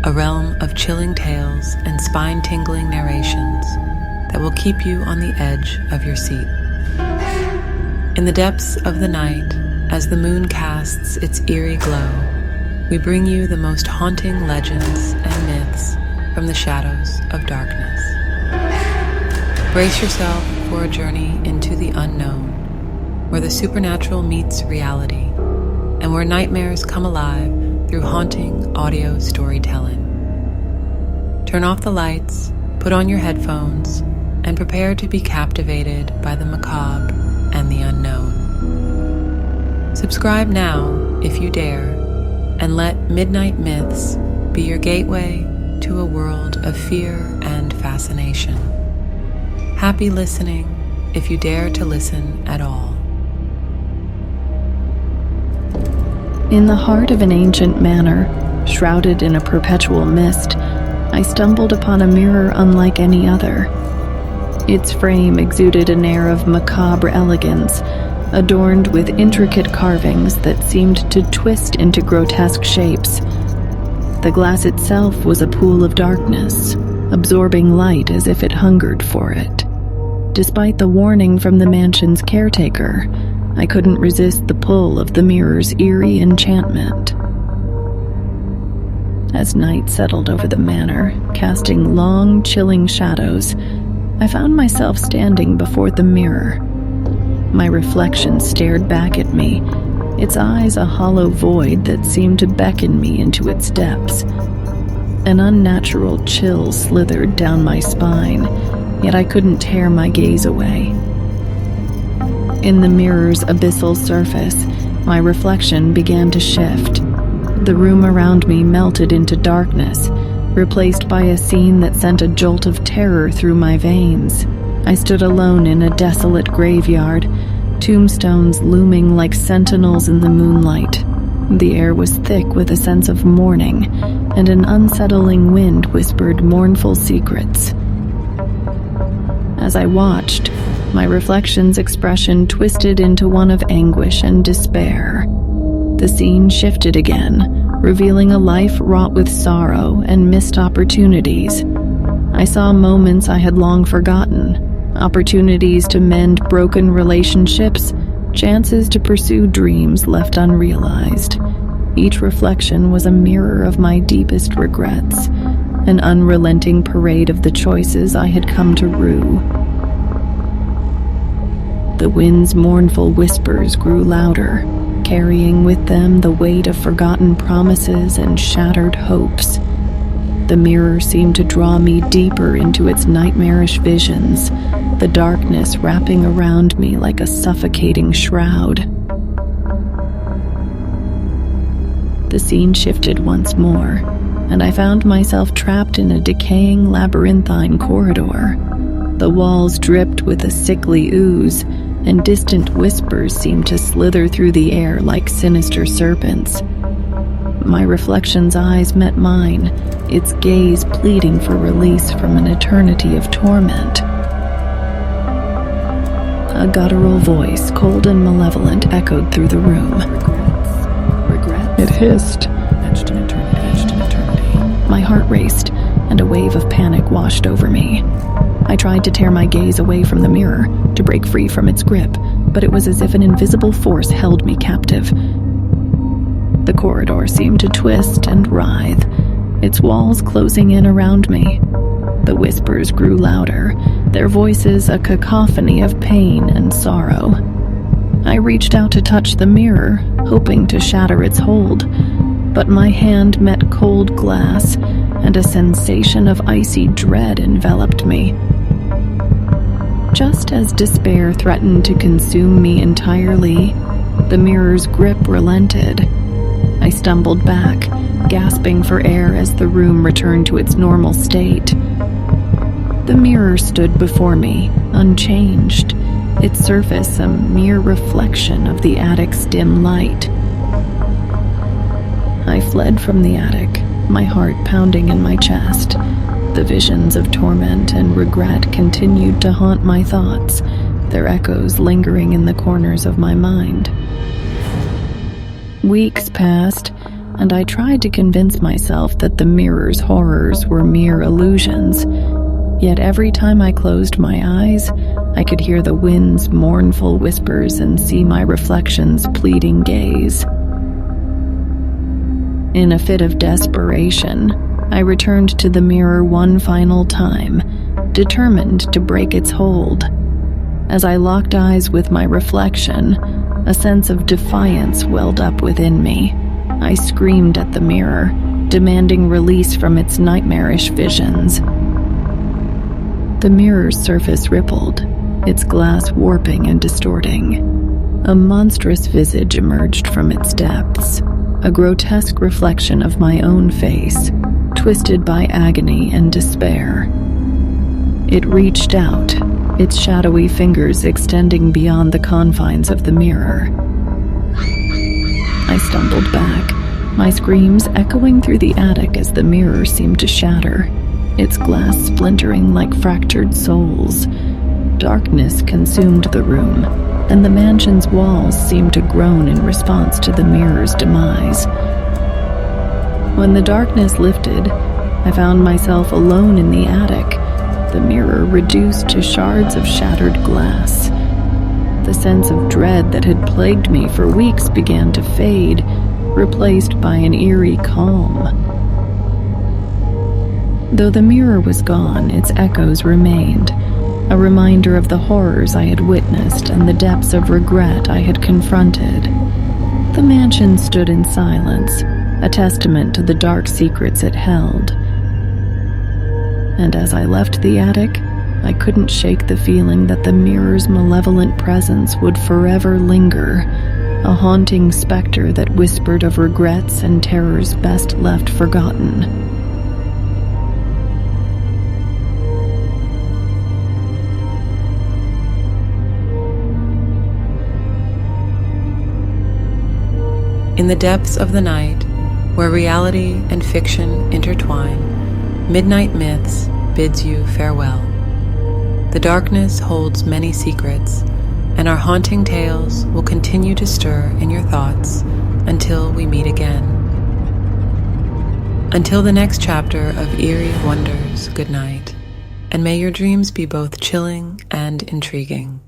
a realm of chilling tales and spine-tingling narrations that will keep you on the edge of your seat. In the depths of the night, as the moon casts its eerie glow, we bring you the most haunting legends and myths from the shadows of darkness. Brace yourself for a journey into the unknown, where the supernatural meets reality, and where nightmares come alive through haunting audio storytelling. Turn off the lights, put on your headphones, and prepare to be captivated by the macabre and the unknown. Subscribe now, if you dare, and let Midnight Myths be your gateway to a world of fear and fascination. Happy listening, if you dare to listen at all. In the heart of an ancient manor, shrouded in a perpetual mist, I stumbled upon a mirror unlike any other. Its frame exuded an air of macabre elegance, adorned with intricate carvings that seemed to twist into grotesque shapes. The glass itself was a pool of darkness, absorbing light as if it hungered for it. Despite the warning from the mansion's caretaker, I couldn't resist the pull of the mirror's eerie enchantment. As night settled over the manor, casting long, chilling shadows, I found myself standing before the mirror. My reflection stared back at me, its eyes a hollow void that seemed to beckon me into its depths. An unnatural chill slithered down my spine, yet I couldn't tear my gaze away. In the mirror's abyssal surface, my reflection began to shift. The room around me melted into darkness, replaced by a scene that sent a jolt of terror through my veins. I stood alone in a desolate graveyard, tombstones looming like sentinels in the moonlight. The air was thick with a sense of mourning, and an unsettling wind whispered mournful secrets. As I watched, my reflection's expression twisted into one of anguish and despair. The scene shifted again, revealing a life wrought with sorrow and missed opportunities. I saw moments I had long forgotten, opportunities to mend broken relationships, chances to pursue dreams left unrealized. Each reflection was a mirror of my deepest regrets, an unrelenting parade of the choices I had come to rue. The wind's mournful whispers grew louder, carrying with them the weight of forgotten promises and shattered hopes. The mirror seemed to draw me deeper into its nightmarish visions, the darkness wrapping around me like a suffocating shroud. The scene shifted once more, and I found myself trapped in a decaying labyrinthine corridor. The walls dripped with a sickly ooze, and distant whispers seemed to slither through the air like sinister serpents. My reflection's eyes met mine, its gaze pleading for release from an eternity of torment. A guttural voice, cold and malevolent, echoed through the room. Regrets? It hissed. Etched in eternity. My heart raced, and a wave of panic washed over me. I tried to tear my gaze away from the mirror, to break free from its grip, but it was as if an invisible force held me captive. The corridor seemed to twist and writhe, its walls closing in around me. The whispers grew louder, their voices a cacophony of pain and sorrow. I reached out to touch the mirror, hoping to shatter its hold, but my hand met cold glass, and a sensation of icy dread enveloped me. Just as despair threatened to consume me entirely, the mirror's grip relented. I stumbled back, gasping for air as the room returned to its normal state. The mirror stood before me, unchanged, its surface a mere reflection of the attic's dim light. I fled from the attic, my heart pounding in my chest. The visions of torment and regret continued to haunt my thoughts, their echoes lingering in the corners of my mind. Weeks passed, and I tried to convince myself that the mirror's horrors were mere illusions. Yet every time I closed my eyes, I could hear the wind's mournful whispers and see my reflection's pleading gaze. In a fit of desperation, I returned to the mirror one final time, determined to break its hold. As I locked eyes with my reflection, a sense of defiance welled up within me. I screamed at the mirror, demanding release from its nightmarish visions. The mirror's surface rippled, its glass warping and distorting. A monstrous visage emerged from its depths, a grotesque reflection of my own face, twisted by agony and despair. It reached out, its shadowy fingers extending beyond the confines of the mirror. I stumbled back, my screams echoing through the attic as the mirror seemed to shatter, its glass splintering like fractured souls. Darkness consumed the room, and the mansion's walls seemed to groan in response to the mirror's demise. When the darkness lifted, I found myself alone in the attic, the mirror reduced to shards of shattered glass. The sense of dread that had plagued me for weeks began to fade, replaced by an eerie calm. Though the mirror was gone, its echoes remained, a reminder of the horrors I had witnessed and the depths of regret I had confronted. The mansion stood in silence, a testament to the dark secrets it held. And as I left the attic, I couldn't shake the feeling that the mirror's malevolent presence would forever linger, a haunting specter that whispered of regrets and terrors best left forgotten. In the depths of the night, where reality and fiction intertwine, Midnight Myths bids you farewell. The darkness holds many secrets, and our haunting tales will continue to stir in your thoughts until we meet again. Until the next chapter of Eerie Wonders, good night, and may your dreams be both chilling and intriguing.